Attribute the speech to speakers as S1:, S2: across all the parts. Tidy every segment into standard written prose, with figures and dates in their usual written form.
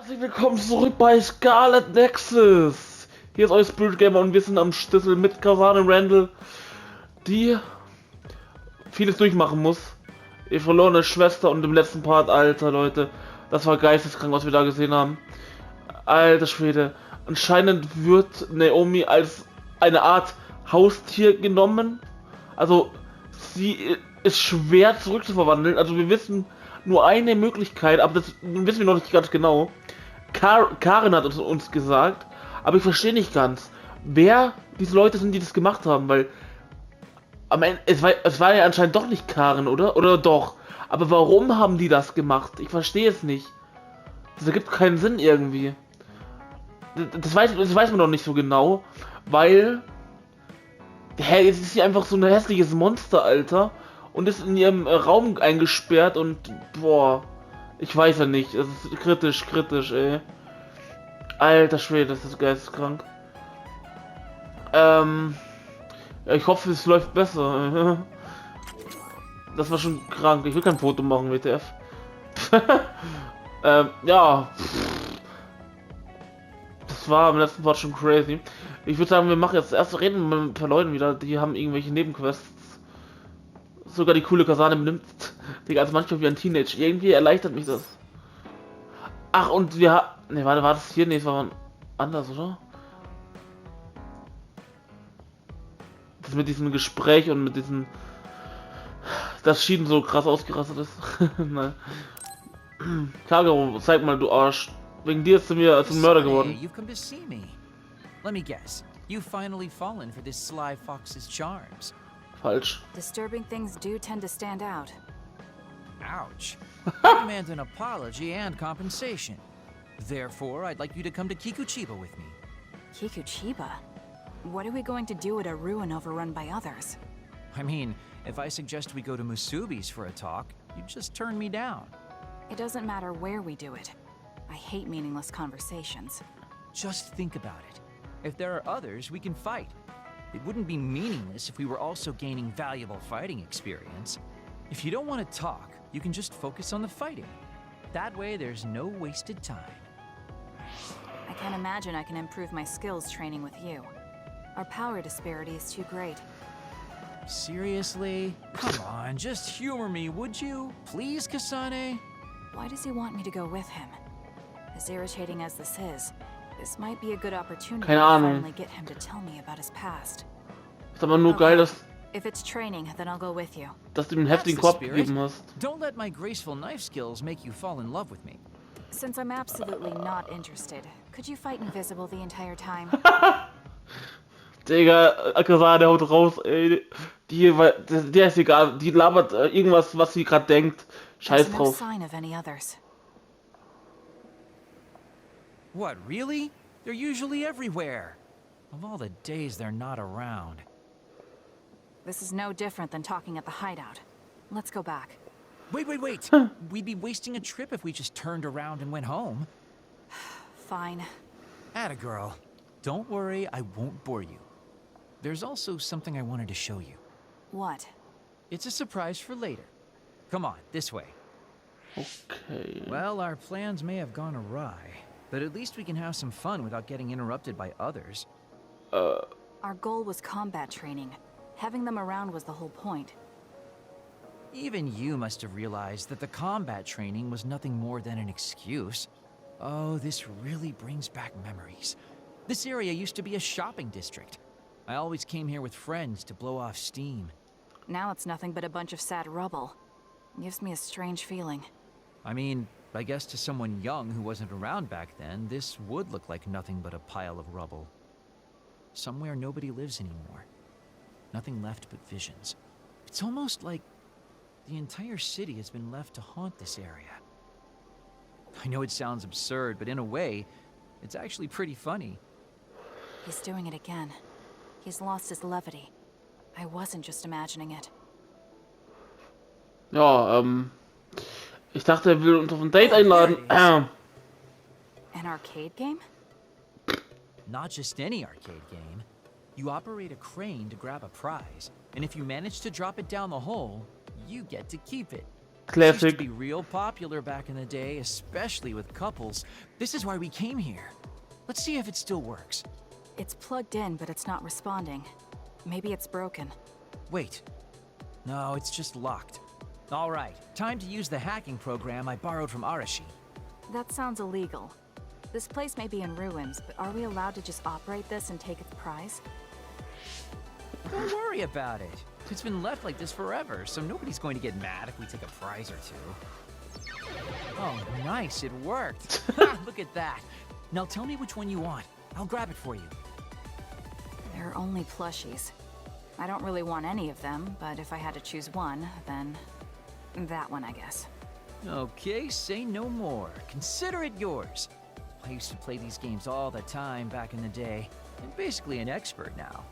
S1: Herzlich willkommen zurück bei Scarlet Nexus. Hier ist euer Spirit Gamer und wir sind am Schlüssel mit Kasane Randall, die vieles durchmachen muss. Ihr verlorene Schwester und im letzten Part, alter Leute, das war geisteskrank, was wir da gesehen haben. Alter Schwede, anscheinend wird Naomi als eine Art Haustier genommen. Also sie ist schwer zurückzuverwandeln. Also wir wissen nur eine Möglichkeit, aber das wissen wir noch nicht ganz genau. Karen hat uns gesagt, aber ich verstehe nicht ganz, wer diese Leute sind, die das gemacht haben, weil am Ende, es war ja anscheinend doch nicht Karen, oder? Oder doch? Aber warum haben die das gemacht? Ich verstehe es nicht. Das ergibt keinen Sinn irgendwie. Das weiß man noch nicht so genau, weil jetzt ist sie einfach so ein hässliches Monster, Alter, und ist in ihrem Raum eingesperrt und boah, ich weiß ja nicht, das ist kritisch, ey. Alter Schwede, das ist geisteskrank. Ja, ich hoffe, es läuft besser. Das war schon krank, ich will kein Foto machen, WTF. Ja. Das war im letzten Part schon crazy. Ich würde sagen, wir machen jetzt erst reden mit ein paar Leuten wieder, die haben irgendwelche Nebenquests. Sogar die coole Kasane benimmt die als manchmal wie ein Teenager. Irgendwie erleichtert mich das. Ach, und wir ne, warte, war das hier? Ne, es war anders, oder? Das mit diesem Gespräch und mit diesem, das Schieden so krass ausgerastet ist. Nein. Kagero, zeig mal, du Arsch. Wegen dir ist du mir zum Mörder geworden.
S2: You've come to see me. Let me guess. You've finally fallen for this sly fox's charms.
S1: Falsch.
S3: Disturbing things do tend to stand out.
S2: Ouch. I demand an apology and compensation. Therefore, I'd like you to come to Kikuchiba with me.
S3: Kikuchiba? What are we going to do at a ruin overrun by others?
S2: I mean, if I suggest we go to Musubi's for a talk, you'd just turn me down.
S3: It doesn't matter where we do it. I hate meaningless conversations.
S2: Just think about it. If there are others, we can fight. It wouldn't be meaningless if we were also gaining valuable fighting experience. If you don't want to talk, you can just focus on the fighting. That way, there's no wasted time.
S3: I can't imagine I can improve my skills training with you. Our power disparity is too great.
S2: Seriously? Come on, just humor me, would you? Please, Kasane?
S3: Why does he want me to go with him? As irritating as this might be a good opportunity to finally get him to tell me about his past.
S1: Ist aber nur geil, dass
S3: If it's training, then I'll go with you.
S1: du ihm einen heftigen Korb gegeben hast.
S2: Don't let my graceful knife skills make you fall in love with me.
S3: Since I'm absolutely not interested, could you fight invisible the entire time?
S1: Digga, Kasane haut raus, ey. Der ist egal, die labert irgendwas, was sie gerade denkt. Scheiß drauf.
S3: Sign of any others.
S2: What, really? They're usually everywhere. Of all the days they're not around.
S3: This is no different than talking at the hideout. Let's go back.
S2: Wait. We'd be wasting a trip if we just turned around and went home.
S3: Fine.
S2: Atta girl. Don't worry, I won't bore you. There's also something I wanted to show you.
S3: What?
S2: It's a surprise for later. Come on, this way.
S1: Okay.
S2: Well, our plans may have gone awry, but at least we can have some fun without getting interrupted by others.
S3: Our goal was combat training. Having them around was the whole point.
S2: Even you must have realized that the combat training was nothing more than an excuse. Oh, this really brings back memories. This area used to be a shopping district. I always came here with friends to blow off steam.
S3: Now it's nothing but a bunch of sad rubble. Gives me a strange feeling.
S2: I mean, I guess to someone young who wasn't around back then, this would look like nothing but a pile of rubble. Somewhere nobody lives anymore. Nothing left but visions. It's almost like the entire city has been left to haunt this area. I know it sounds absurd, but in a way, it's actually pretty funny.
S3: He's doing it again. He's lost his levity. I wasn't just imagining it.
S1: Ja, ich dachte, er will uns auf ein Date einladen.
S3: An arcade game?
S2: Not just any arcade game. You operate a crane to grab a prize, and if you manage to drop it down the hole, you get to keep it.
S1: Classic.
S2: Used to be real popular back in the day, especially with couples. This is why we came here. Let's see if it still works.
S3: It's plugged in, but it's not responding. Maybe it's broken.
S2: Wait. No, it's just locked. All right, time to use the hacking program I borrowed from Arashi.
S3: That sounds illegal. This place may be in ruins, but are we allowed to just operate this and take its prize?
S2: Don't worry about it. It's been left like this forever, so nobody's going to get mad if we take a prize or two. Oh, nice, it worked. Look at that. Now tell me which one you want. I'll grab it for you.
S3: There are only plushies. I don't really want any of them, but if I had to choose one, then that one, I guess.
S2: Okay, say no more. Consider it yours. I used to play these games all the time back in the day. I'm basically an expert now.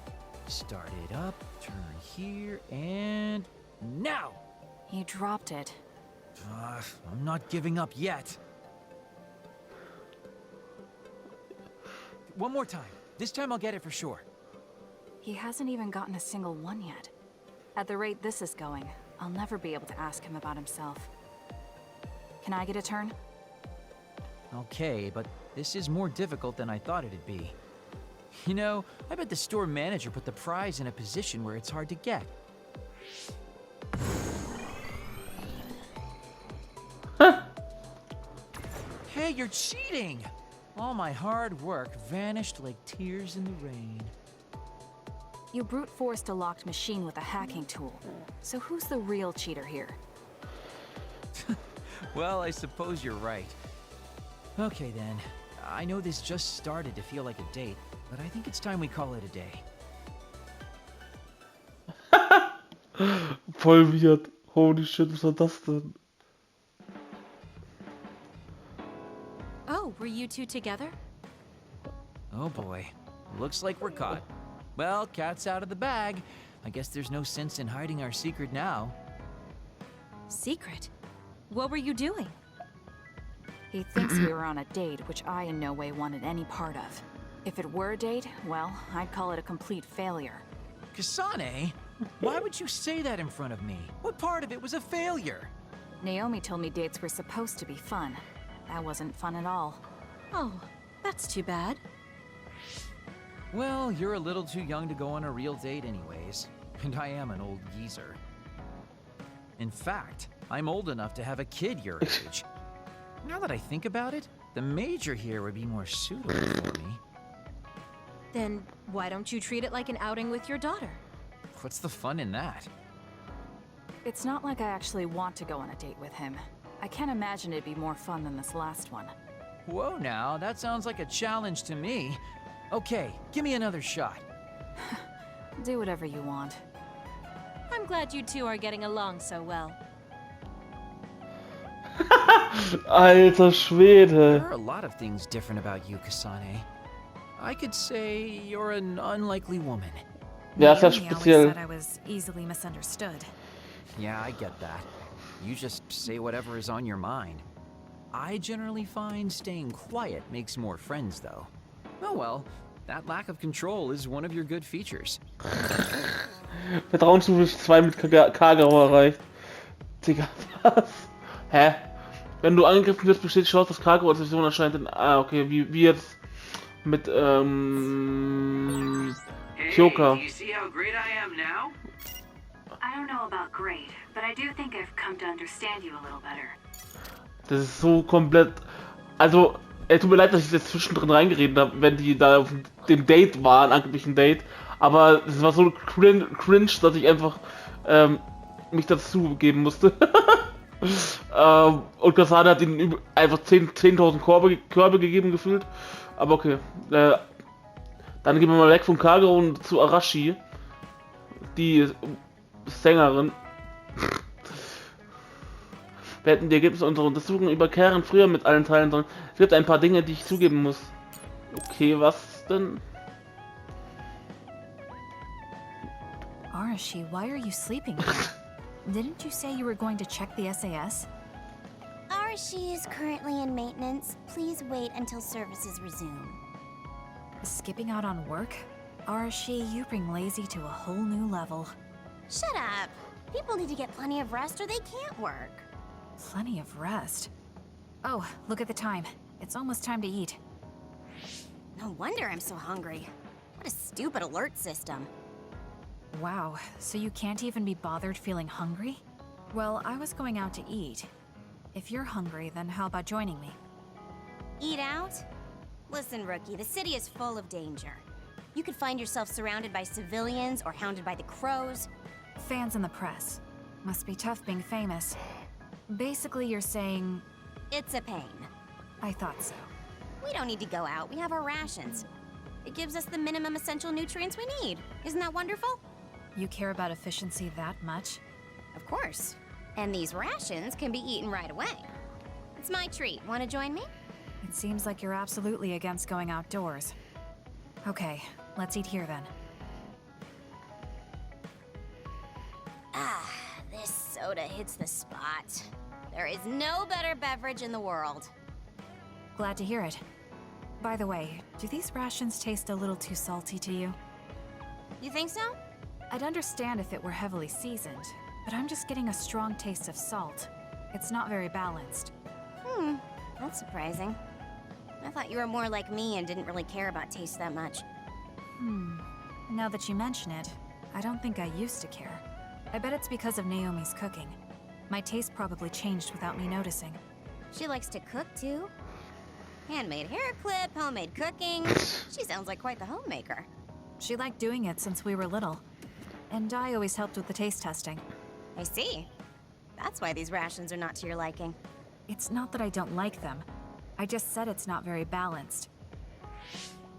S2: Start it up, turn here, and now!
S3: He dropped it.
S2: I'm not giving up yet. One more time. This time I'll get it for sure.
S3: He hasn't even gotten a single one yet. At the rate this is going, I'll never be able to ask him about himself. Can I get a turn?
S2: Okay, but this is more difficult than I thought it'd be. You know, I bet the store manager put the prize in a position where it's hard to get. Hey, you're cheating! All my hard work vanished like tears in the rain.
S3: You brute forced a locked machine with a hacking tool. So who's the real cheater here?
S2: Well, I suppose you're right. Okay then. I know this just started to feel like a date, but I think it's time we call it a day.
S1: Voll weird. Holy shit, was war das denn?
S4: Oh, were you two together?
S2: Oh boy. Looks like we're caught. Well, cat's out of the bag. I guess there's no sense in hiding our secret now.
S4: Secret? What were you doing?
S3: He thinks we were on a date, which I in no way wanted any part of. If it were a date, well, I'd call it a complete failure.
S2: Kasane? Why would you say that in front of me? What part of it was a failure?
S3: Naomi told me dates were supposed to be fun. That wasn't fun at all.
S4: Oh, that's too bad.
S2: Well, you're a little too young to go on a real date anyways. And I am an old geezer. In fact, I'm old enough to have a kid your age. Now that I think about it, the major here would be more suitable for me.
S4: Then why don't you treat it like an outing with your daughter?
S2: What's the fun in that?
S3: It's not like I actually want to go on a date with him. I can't imagine it'd be more fun than this last one.
S2: Whoa now, that sounds like a challenge to me. Okay, give me another shot.
S3: Do whatever you want.
S4: I'm glad you two are getting along so well.
S1: Alter Schwede.
S2: There are a lot of things different about you, Kasane. I could say you're an unlikely woman.
S1: Ja, ist ja
S3: Naomi always
S1: speziell.
S3: said I was easily misunderstood.
S2: Yeah, I get that. You just say whatever is on your mind. I generally find staying quiet makes more friends, though. Oh well, that lack of control is one of your good features.
S1: Vertrauensstufe 2 mit Kagero erreicht. Digga, was? Hä? Wenn du angegriffen wirst, besteht die Chance, dass Kagero als Vision erscheint. Okay, wie jetzt mit, Kyoka.
S5: Hey, do you see how great I am now?
S6: I don't know about great, but I do think I've come to understand you a little better.
S1: Das ist so komplett. Also, tut mir leid, dass ich jetzt zwischendrin reingeredet habe, wenn die da auf dem Date waren, angeblich ein Date. Aber es war so cringe, dass ich einfach mich dazu geben musste. Und Kasane hat ihnen einfach 10.000 Körbe gegeben gefühlt. Aber okay. Dann gehen wir mal weg von Kagero und zu Arashi. Die Sängerin. Wir hätten die Ergebnisse unserer Untersuchung über Karen früher mit allen teilen sollen. Es gibt ein paar Dinge, die ich zugeben muss. Okay, was denn?
S3: Arashi, why are you sleeping here? Didn't you say you were going to check the SAS?
S7: Arashi is currently in maintenance. Please wait until services resume.
S3: Skipping out on work? Arashi, you bring lazy to a whole new level.
S7: Shut up! People need to get plenty of rest or they can't work.
S3: Plenty of rest. Oh, look at the time. It's almost time to eat.
S7: No wonder I'm so hungry. What a stupid alert system.
S3: Wow, so you can't even be bothered feeling hungry? Well, I was going out to eat. If you're hungry, then how about joining me?
S7: Eat out? Listen, rookie, the city is full of danger. You could find yourself surrounded by civilians or hounded by the crows.
S3: Fans in the press. Must be tough being famous. Basically, you're saying...
S7: It's a pain.
S3: I thought so.
S7: We don't need to go out. We have our rations. It gives us the minimum essential nutrients we need. Isn't that wonderful?
S3: You care about efficiency that much?
S7: Of course. And these rations can be eaten right away. It's my treat. Want to join me?
S3: It seems like you're absolutely against going outdoors. Okay, let's eat here then.
S7: Ah, this soda hits the spot. There is no better beverage in the world.
S3: Glad to hear it. By the way, do these rations taste a little too salty to you?
S7: You think so?
S3: I'd understand if it were heavily seasoned, but I'm just getting a strong taste of salt. It's not very balanced.
S7: That's surprising. I thought you were more like me and didn't really care about taste that much.
S3: Now that you mention it, I don't think I used to care. I bet it's because of Naomi's cooking. My taste probably changed without me noticing.
S7: She likes to cook too. Handmade hair clip, homemade cooking. She sounds like quite the homemaker.
S3: She liked doing it since we were little. And I always helped with the taste testing.
S7: I see. That's why these rations are not to your liking.
S3: It's not that I don't like them. I just said it's not very balanced.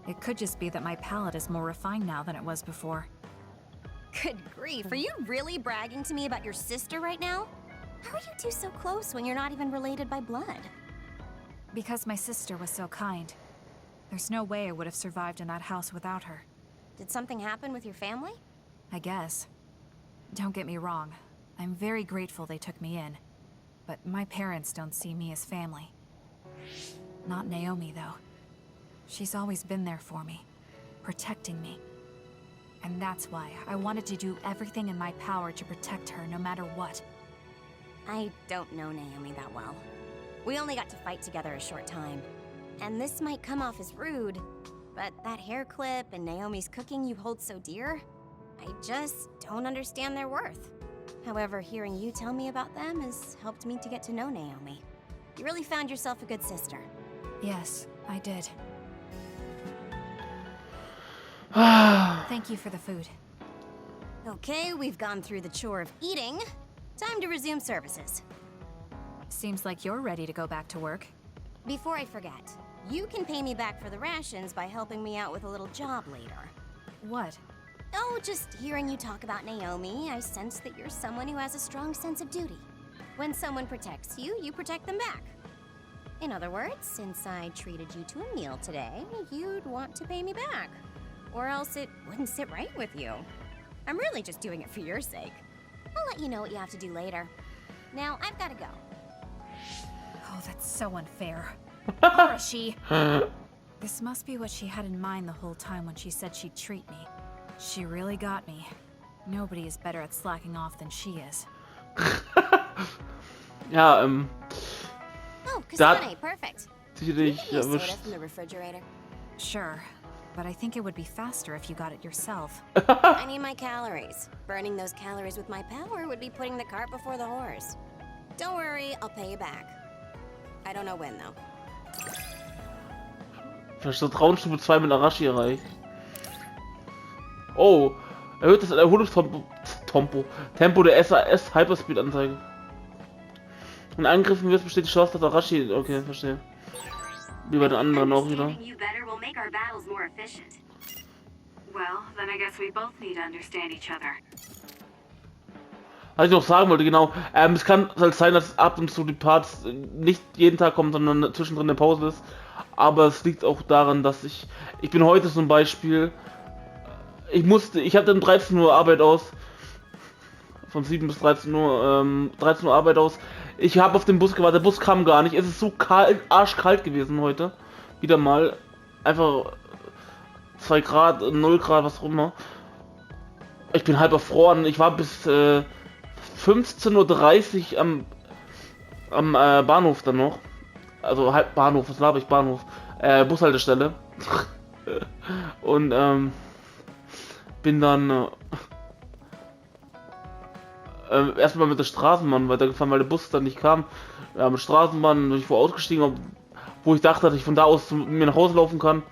S3: It could just be that my palate is more refined now than it was before.
S7: Good grief, are you really bragging to me about your sister right now? How are you two so close when you're not even related by blood?
S3: Because my sister was so kind. There's no way I would have survived in that house without her.
S7: Did something happen with your family?
S3: I guess. Don't get me wrong. I'm very grateful they took me in. But my parents don't see me as family. Not Naomi, though. She's always been there for me, protecting me. And that's why I wanted to do everything in my power to protect her no matter what.
S7: I don't know Naomi that well. We only got to fight together a short time. And this might come off as rude, but that hair clip and Naomi's cooking you hold so dear, I just don't understand their worth. However, hearing you tell me about them has helped me to get to know Naomi. You really found yourself a good sister.
S3: Yes, I did. Thank you for the food.
S7: Okay, we've gone through the chore of eating. Time to resume services.
S3: Seems like you're ready to go back to work.
S7: Before I forget, you can pay me back for the rations by helping me out with a little job later.
S3: What?
S7: Oh, just hearing you talk about Naomi, I sense that you're someone who has a strong sense of duty. When someone protects you, you protect them back. In other words, since I treated you to a meal today, you'd want to pay me back. Or else it wouldn't sit right with you. I'm really just doing it for your sake. I'll let you know what you have to do later. Now, I've got to go.
S3: Oh, that's so unfair. Or is she? This must be what she had in mind the whole time when she said she'd treat me. She really got me. Nobody is better at slacking off than she is.
S1: Ja,
S7: Oh, Kasane, perfect.
S1: Sie
S7: Can you
S1: dich
S7: get me a soda
S1: erwischt.
S7: from the refrigerator?
S3: Sure, but I think it would be faster if you got it yourself.
S7: I need my calories. Burning those calories with my power would be putting the cart before the horse. Don't worry, I'll pay you back. I don't know when, though.
S1: Vertrauensstufe 2 mit Arashi erreicht. Oh, erhöht das Erholungstempo der SAS Hyperspeed-Anzeige. In Angriffen wird besteht die Chance, dass Arashi... Okay, verstehe. Wie bei den anderen auch wieder.
S6: Understanding you better will make our battles more efficient. Well, then I guess we both need to understand each other.
S1: Was ich noch sagen wollte, genau, es kann halt sein, dass ab und zu die Parts nicht jeden Tag kommen, sondern zwischendrin eine Pause ist. Aber es liegt auch daran, dass ich bin heute zum Beispiel, ich hatte um 13 Uhr Arbeit aus, von 7 bis 13 Uhr, 13 Uhr Arbeit aus. Ich habe auf den Bus gewartet, der Bus kam gar nicht, es ist so kalt, arschkalt gewesen heute, wieder mal, einfach 2 Grad, 0 Grad, was auch immer. Ich bin halb erfroren, ich war bis 15:30 Uhr am Bahnhof dann noch. Also halb Bahnhof, was laber ich, Bahnhof. Bushaltestelle. Und bin dann erstmal mit der Straßenbahn weitergefahren, weil der Bus dann nicht kam. Ja, mit Straßenbahn bin ich vor ausgestiegen, wo ich dachte, dass ich von da aus mir nach Hause laufen kann.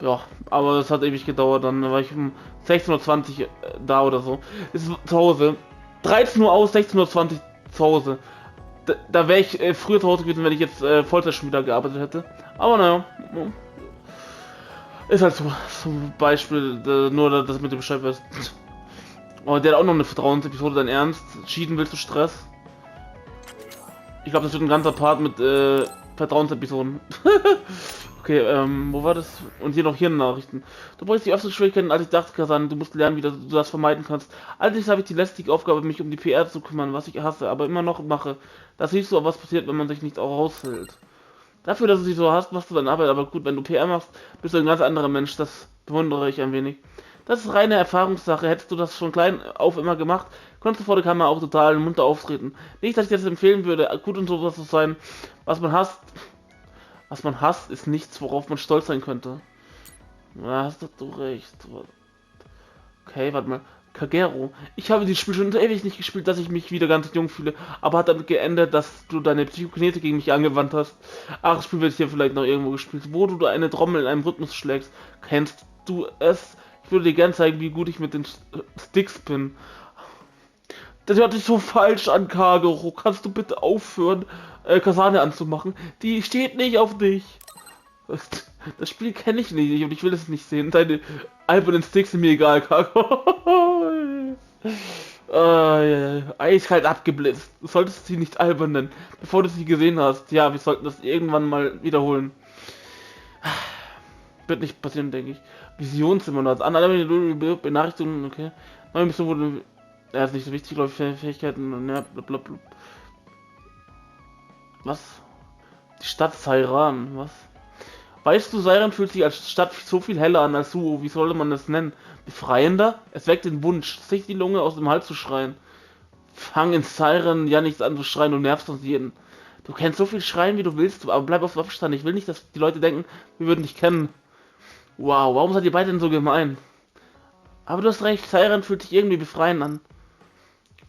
S1: Ja, aber das hat ewig gedauert. Dann war ich um 16:20 Uhr da oder so. Ist zu Hause. 13 Uhr aus, 16:20 Uhr zu Hause. Da wäre ich früher zu Hause gewesen, wenn ich jetzt Vollzeit schon wieder gearbeitet hätte. Aber naja. Ist halt so zum Beispiel, nur dass mit dem Bescheid weißt. Oh, der hat auch noch eine Vertrauensepisode, dein Ernst? Cheaten willst du Stress? Ich glaube, das wird ein ganzer Part mit Vertrauensepisoden. Okay, wo war das? Und hier noch Hirnnachrichten. Du brauchst die öfteren Schwierigkeiten, als ich dachte, Kasan. Du musst lernen, wie du das vermeiden kannst. Allerdings habe ich die lästige Aufgabe, mich um die PR zu kümmern, was ich hasse, aber immer noch mache. Das siehst du, was passiert, wenn man sich nicht auch raushält. Dafür, dass du sie so hast, machst du deine Arbeit, aber gut, wenn du PR machst, bist du ein ganz anderer Mensch. Das bewundere ich ein wenig. Das ist reine Erfahrungssache. Hättest du das schon klein auf immer gemacht, konntest du vor der Kamera auch total munter auftreten. Nicht, dass ich dir das empfehlen würde, gut und sowas zu sein. Was man hasst, ist nichts, worauf man stolz sein könnte. Ja, hast du recht. Okay, warte mal. Kagero. Ich habe dieses Spiel schon ewig nicht gespielt, dass ich mich wieder ganz jung fühle, aber hat damit geändert, dass du deine Psychokinese gegen mich angewandt hast. Ach, das Spiel wird hier vielleicht noch irgendwo gespielt, wo du eine Trommel in einem Rhythmus schlägst. Kennst du es? Ich würde dir gerne zeigen, wie gut ich mit den Sticks bin. Das hört sich so falsch an, Kagero. Kannst du bitte aufhören, Kasane anzumachen? Die steht nicht auf dich. Das Spiel kenne ich nicht und ich will es nicht sehen. Deine albernen Sticks sind mir egal, Kagero. Eiskalt abgeblitzt. Du solltest sie nicht albern nennen, bevor du sie gesehen hast. Ja, wir sollten das irgendwann mal wiederholen. Wird nicht passieren, denke ich. Visionssimulator. An alle Benachrichtigungen, okay. Neue Mission wurde. Ja, ist nicht so wichtig, glaube ich, Fähigkeiten und ja, blablabla. Was? Die Stadt Sairan, was? Weißt du, Sairan fühlt sich als Stadt so viel heller an als Suo. Wie sollte man das nennen? Befreiender? Es weckt den Wunsch, sich die Lunge aus dem Hals zu schreien. Fang in Sairan ja nichts an zu schreien, du nervst uns jeden. Du kannst so viel schreien, wie du willst, aber bleib auf Abstand. Ich will nicht, dass die Leute denken, wir würden dich kennen. Wow, warum seid ihr beide denn so gemein? Aber du hast recht, Sairan fühlt sich irgendwie befreiend an.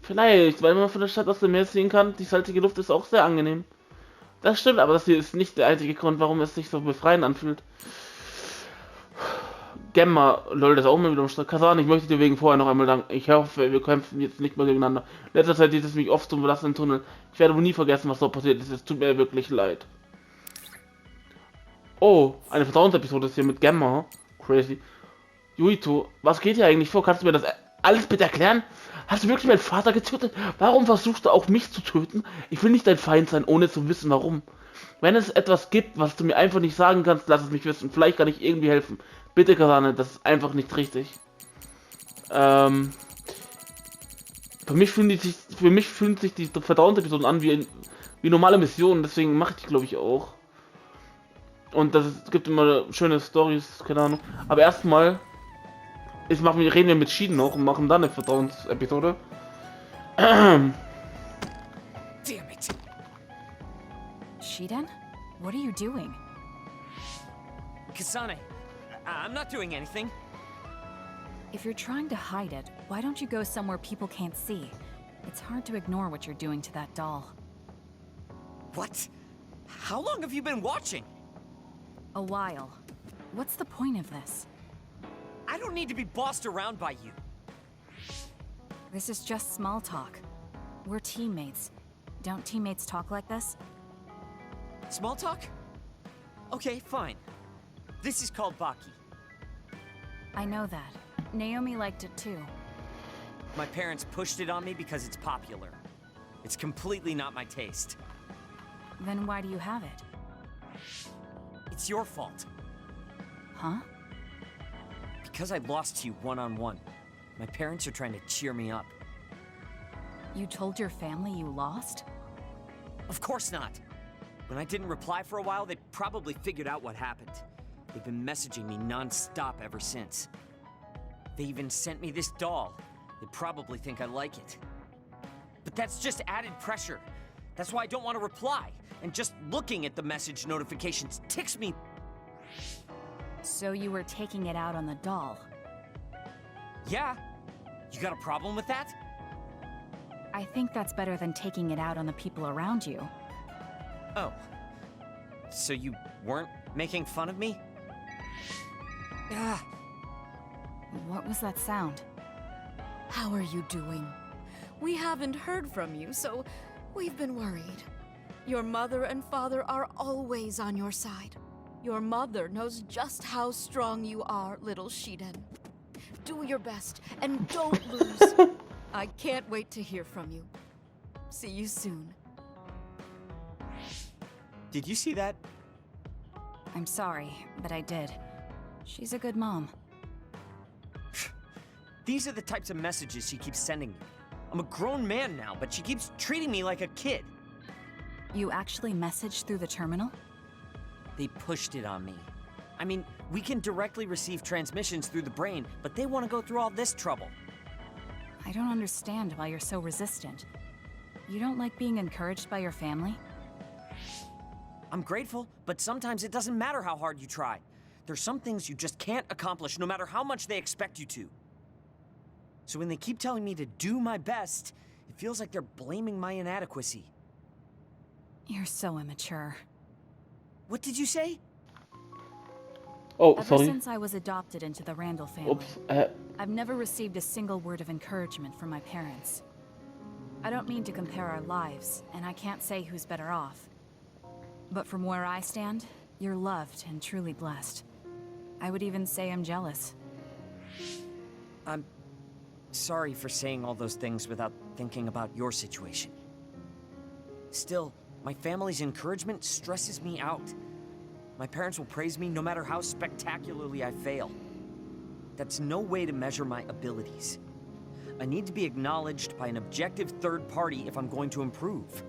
S1: Vielleicht, weil man von der Stadt aus dem Meer sehen kann, die salzige Luft ist auch sehr angenehm. Das stimmt, aber das hier ist nicht der einzige Grund, warum es sich so befreiend anfühlt. Gemma, lol, das ist auch mal wieder am Start. Kasan, ich möchte dir wegen vorher noch einmal danken. Ich hoffe, wir kämpfen jetzt nicht mehr gegeneinander. In letzter Zeit sieht es mich oft zum verlassenen Tunnel. Ich werde wohl nie vergessen, was dort passiert ist. Es tut mir wirklich leid. Oh, eine Vertrauensepisode ist hier mit Gemma. Crazy. Yuito, was geht hier eigentlich vor? Kannst du mir das alles bitte erklären? Hast du wirklich meinen Vater getötet? Warum versuchst du auch mich zu töten? Ich will nicht dein Feind sein, ohne zu wissen, warum. Wenn es etwas gibt, was du mir einfach nicht sagen kannst, lass es mich wissen. Vielleicht kann ich irgendwie helfen. Bitte, Kasane, das ist einfach nicht richtig. Für mich fühlen sich die Vertrauensepisoden an wie normale Missionen, deswegen mache ich die, glaube ich, auch. Und es gibt immer schöne Stories, keine Ahnung. Aber erstmal reden wir mit Schieden noch und machen dann eine Vertrauensepisode.
S2: Damn it!
S3: Shiden? What are you doing?
S2: Kasane, I'm not doing anything.
S3: If you're trying to hide it, why don't you go somewhere people can't see? It's hard to ignore what you're doing to that doll.
S2: What? How long have you been watching?
S3: A while. What's the point of this?
S2: I don't need to be bossed around by you.
S3: This is just small talk. We're teammates. Don't teammates talk like this?
S2: Small talk? Okay, fine. This is called Baki.
S3: I know that. Naomi liked it too.
S2: My parents pushed it on me because it's popular. It's completely not my taste.
S3: Then why do you have it?
S2: It's your fault.
S3: Huh?
S2: Because I lost to you one-on-one. My parents are trying to cheer me up.
S3: You told your family you lost?
S2: Of course not. When I didn't reply for a while, they probably figured out what happened. They've been messaging me non-stop ever since. They even sent me this doll. They probably think I like it. But that's just added pressure.
S8: That's why I don't want to reply. And just looking at the message notifications ticks me.
S3: So you were taking it out on the doll?
S8: Yeah? You got a problem with that?
S3: I think that's better than taking it out on the people around you.
S8: Oh. So you weren't making fun of me? Ah.
S3: What was that sound?
S9: How are you doing? We haven't heard from you, so we've been worried. Your mother and father are always on your side. Your mother knows just how strong you are, little Shiden. Do your best, and don't lose. I can't wait to hear from you. See you soon.
S8: Did you see that?
S3: I'm sorry, but I did. She's a good mom.
S8: These are the types of messages she keeps sending me. I'm a grown man now, but she keeps treating me like a kid.
S3: You actually messaged through the terminal?
S8: They pushed it on me. I mean, we can directly receive transmissions through the brain, but they want to go through all this trouble.
S3: I don't understand why you're so resistant. You don't like being encouraged by your family?
S8: I'm grateful, but sometimes it doesn't matter how hard you try. There's some things you just can't accomplish no matter how much they expect you to. So when they keep telling me to do my best, it feels like they're blaming my inadequacy.
S3: You're so immature.
S8: What did you say?
S1: Oh,
S3: Ever
S1: sorry.
S3: since I was adopted into the Randall family,
S1: Oops.
S3: I've never received a single word of encouragement from my parents. I don't mean to compare our lives, and I can't say who's better off. But from where I stand, you're loved and truly blessed. I would even say I'm jealous.
S8: I'm sorry for saying all those things without thinking about your situation. Still, my family's encouragement stresses me out. My parents will praise me no matter how spectacularly I fail. That's no way to measure my abilities. I need to be acknowledged by an objective third party if I'm going to improve.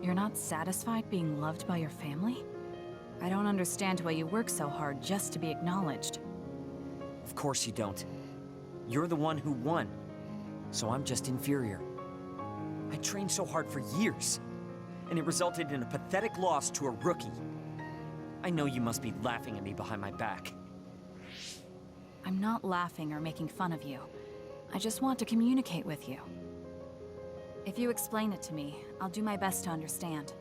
S3: You're not satisfied being loved by your family? I don't understand why you work so hard just to be acknowledged.
S8: Of course you don't. You're the one who won, so I'm just inferior. I trained so hard for years, and it resulted in a pathetic loss to a rookie. I know you must be laughing at me behind my back.
S3: I'm not laughing or making fun of you. I just want to communicate with you. If you explain it to me, I'll do my best to understand.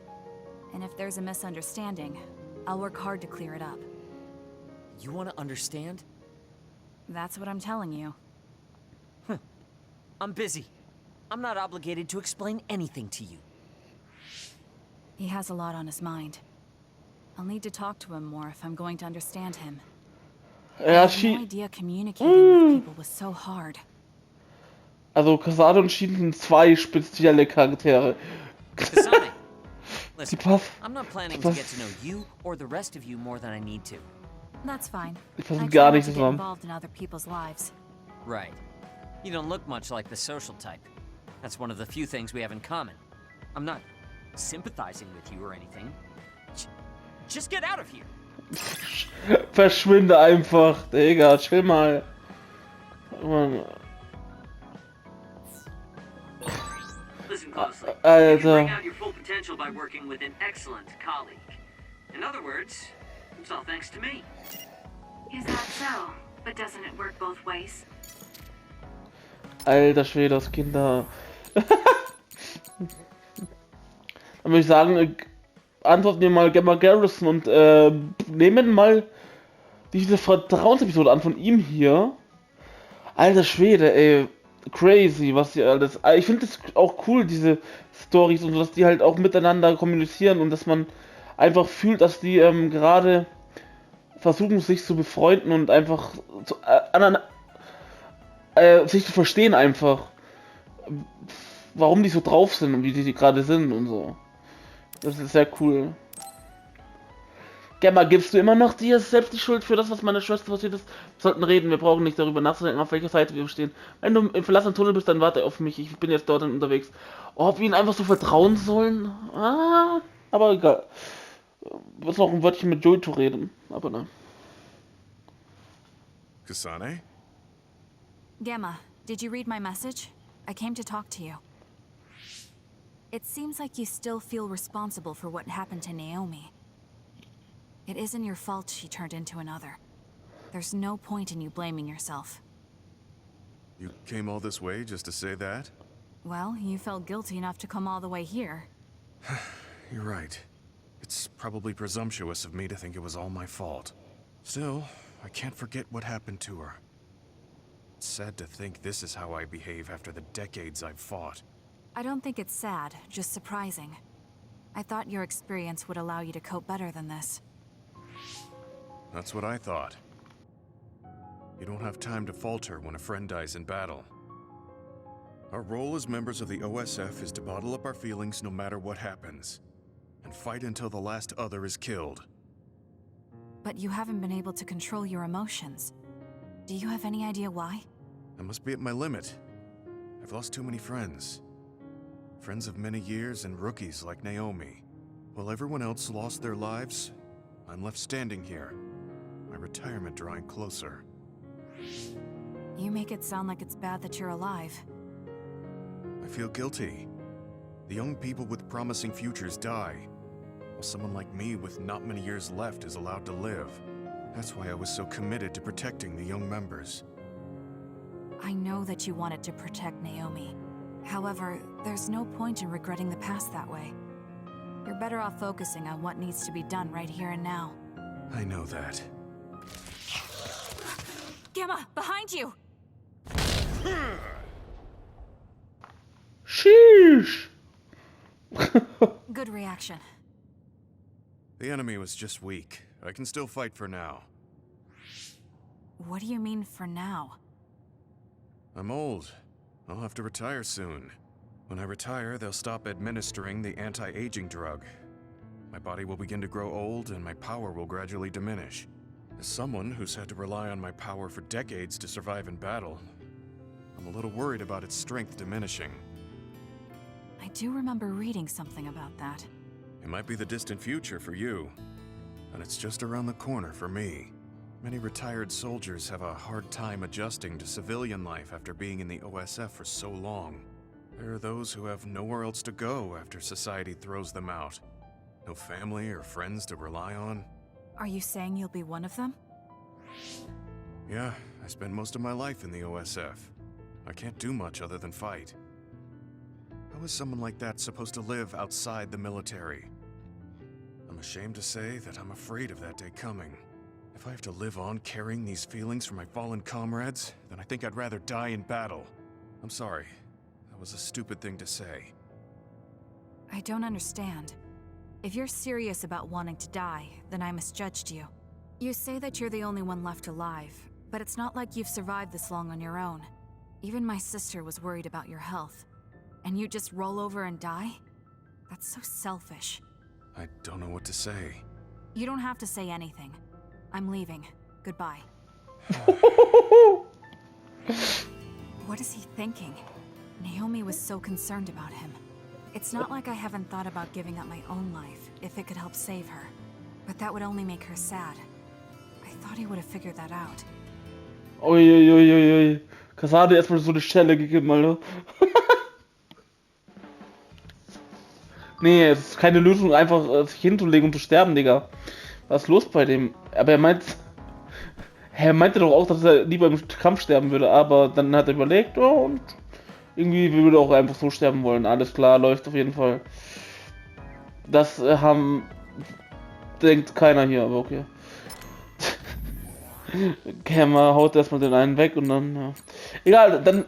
S3: And if there's a misunderstanding, I'll work hard to clear it up.
S8: You want to understand?
S3: That's what I'm telling you.
S8: I'm busy. I'm not obligated to explain anything to you.
S3: He has a lot on his mind. I'll need to talk to him more if I'm going to understand him. I
S1: Ja,
S3: had no idea communicating with people was so hard.
S1: Also Kasane und Shin sind zwei spezielle Charaktere.
S8: Kasane,
S1: Die
S8: listen,
S1: passen.
S8: I'm not planning to get to know you or the rest of you more than I need to.
S3: That's fine.
S1: Die
S3: I
S1: passen
S3: try
S1: gar
S3: not
S1: nicht
S3: to get
S1: zusammen.
S3: involved in other people's lives.
S8: Right. You don't look much like the social type. That's one of the few things we have in common. I'm not sympathizing with you or anything. Just get out of here.
S1: Verschwinde einfach, Digga, chill mal. Mann.
S5: Listen closely. You
S1: Alter.
S5: can bring out your full potential by working with an excellent colleague. In other words, it's all thanks to me.
S6: Is that so? But doesn't it work both ways?
S1: Alter Schwede, das Kinder. Dann würde ich sagen, antworten wir mal Gemma Garrison und nehmen mal diese Vertrauensepisode an von ihm hier. Alter Schwede, ey. Crazy, was hier alles. Ich finde es auch cool, diese Storys und so, dass die halt auch miteinander kommunizieren und dass man einfach fühlt, dass die gerade versuchen, sich zu befreunden und einfach sich zu verstehen einfach. Warum die so drauf sind und wie die gerade sind und so. Das ist sehr cool. Gemma, gibst du immer noch dir selbst die Schuld für das, was meiner Schwester passiert ist? Wir sollten reden, wir brauchen nicht darüber nachzudenken, auf welcher Seite wir stehen. Wenn du im verlassenen Tunnel bist, dann warte auf mich. Ich bin jetzt dort unterwegs. Oh, ob wir ihnen einfach so vertrauen sollen? Ah, aber egal. Muss noch ein Wörtchen mit Joito reden. Aber ne.
S10: Kasane?
S3: Gemma, did you read my message? I came to talk to you. It seems like you still feel responsible for what happened to Naomi. It isn't your fault she turned into another. There's no point in you blaming yourself.
S10: You came all this way just to say that?
S3: Well, you felt guilty enough to come all the way here.
S10: You're right. It's probably presumptuous of me to think it was all my fault. Still, I can't forget what happened to her. It's sad to think this is how I behave after the decades I've fought.
S3: I don't think it's sad, just surprising. I thought your experience would allow you to cope better than this.
S10: That's what I thought. You don't have time to falter when a friend dies in battle. Our role as members of the OSF is to bottle up our feelings no matter what happens, and fight until the last other is killed.
S3: But you haven't been able to control your emotions. Do you have any idea why?
S10: I must be at my limit. I've lost too many friends. Friends of many years and rookies like Naomi. While everyone else lost their lives, I'm left standing here, my retirement drawing closer.
S3: You make it sound like it's bad that you're alive.
S10: I feel guilty. The young people with promising futures die, while someone like me with not many years left is allowed to live. That's why I was so committed to protecting the young members.
S3: I know that you wanted to protect Naomi. However, there's no point in regretting the past that way. You're better off focusing on what needs to be done right here and now.
S10: I know that.
S3: Gamma, behind you!
S1: Sheesh!
S3: Good reaction.
S10: The enemy was just weak. I can still fight for now.
S3: What do you mean for now?
S10: I'm old. I'll have to retire soon. When I retire, they'll stop administering the anti-aging drug. My body will begin to grow old and my power will gradually diminish. As someone who's had to rely on my power for decades to survive in battle, I'm a little worried about its strength diminishing.
S3: I do remember reading something about that.
S10: It might be the distant future for you, and it's just around the corner for me. Many retired soldiers have a hard time adjusting to civilian life after being in the OSF for so long. There are those who have nowhere else to go after society throws them out. No family or friends to rely on.
S3: Are you saying you'll be one of them?
S10: Yeah, I spent most of my life in the OSF. I can't do much other than fight. How is someone like that supposed to live outside the military? I'm ashamed to say that I'm afraid of that day coming. If I have to live on carrying these feelings for my fallen comrades, then I think I'd rather die in battle. I'm sorry. That was a stupid thing to say.
S3: I don't understand. If you're serious about wanting to die, then I misjudged you. You say that you're the only one left alive, but it's not like you've survived this long on your own. Even my sister was worried about your health. And you just roll over and die? That's so selfish.
S10: I don't know what to say.
S3: You don't have to say anything. I'm leaving. Goodbye. What is he thinking? Naomi was so concerned about him. It's not like I haven't thought about giving up my own life, if it could help save her. But that would only make her sad. I thought he would have figured that out.
S1: Uiuiuiui. Kasade erstmal so eine Stelle gegeben, Alter. Nee, es ist keine Lösung, einfach sich hinzulegen und zu sterben, Digga. Was ist los bei dem? Aber er meinte doch auch, dass er lieber im Kampf sterben würde, aber dann hat er überlegt, oh, und irgendwie würde er auch einfach so sterben wollen. Alles klar, läuft auf jeden Fall. Das denkt keiner hier, aber okay. Kämmer haut erstmal den einen weg und dann, ja. Egal, dann,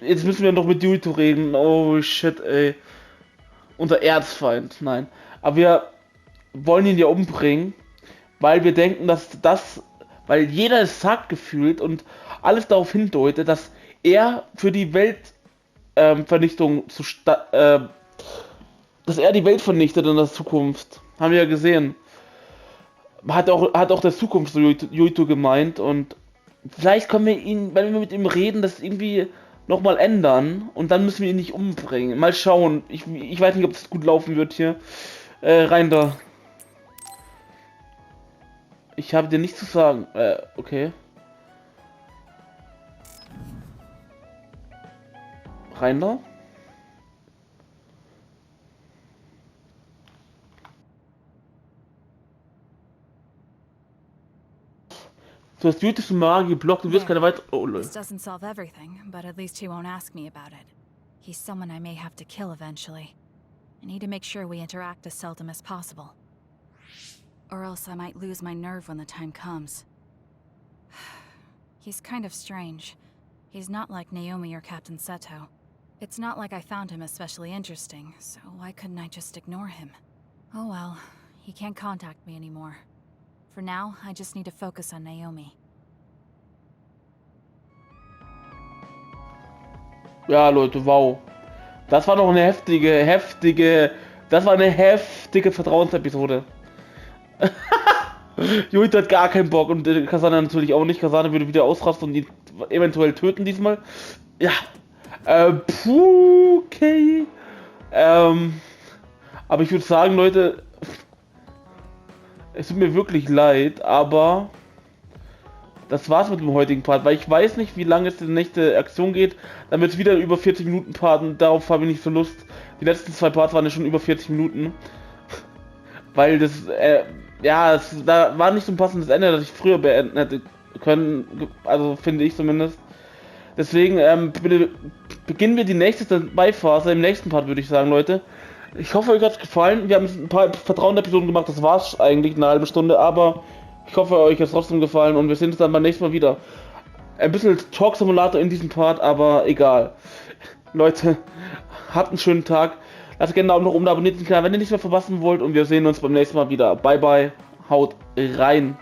S1: jetzt müssen wir noch mit Yuito reden. Oh shit, ey. Unser Erzfeind, nein. Aber wir wollen ihn ja umbringen, weil wir denken, weil jeder es sagt gefühlt und alles darauf hindeutet, dass er für die Weltvernichtung dass er die Welt vernichtet in der Zukunft. Haben wir ja gesehen. Hat auch der Zukunft Yuito gemeint und vielleicht können wir ihn, wenn wir mit ihm reden, das irgendwie nochmal ändern und dann müssen wir ihn nicht umbringen. Mal schauen. Ich weiß nicht, ob das gut laufen wird hier. Rein da. Ich habe dir nichts zu sagen. Okay. Rein da. Du hast jüdische Magie geblockt und wirst keine weitere... Oh,
S3: This doesn't solve everything, but at least he won't ask me about it. He's someone I may have to kill eventually. I need to make sure we interact as seldom as possible. Or else I might lose my nerve when the time comes. He's kind of strange. He's not like Naomi or Captain Seto. It's not like I found him especially interesting, so why couldn't I just ignore him? Oh well, he can't contact me anymore. For now, I just need to focus on Naomi.
S1: Ja, Leute, wow. Das war noch eine das war eine heftige Vertrauensepisode. Judith hat gar keinen Bock und Kasane natürlich auch nicht. Kasane würde wieder ausrasten und ihn eventuell töten diesmal. Ja. Okay. Aber ich würde sagen, Leute, es tut mir wirklich leid, aber das war's mit dem heutigen Part, weil ich weiß nicht, wie lange es die nächste Aktion geht. Dann wird es wieder über 40 Minuten Part und darauf habe ich nicht so Lust. Die letzten 2 Parts waren ja schon über 40 Minuten. Weil das, da war nicht so ein passendes Ende, das ich früher beenden hätte können, also finde ich zumindest. Deswegen beginnen wir die nächste Beiphase im nächsten Part, würde ich sagen, Leute. Ich hoffe, euch hat es gefallen. Wir haben ein paar Vertrauen-Episoden gemacht, das war's eigentlich, eine halbe Stunde, aber ich hoffe, euch hat es trotzdem gefallen und wir sehen uns dann beim nächsten Mal wieder. Ein bisschen Talk-Simulator in diesem Part, aber egal. Leute, habt einen schönen Tag. Lasst gerne einen Daumen nach oben, abonniert den Kanal, wenn ihr nichts mehr verpassen wollt und wir sehen uns beim nächsten Mal wieder. Bye bye, haut rein.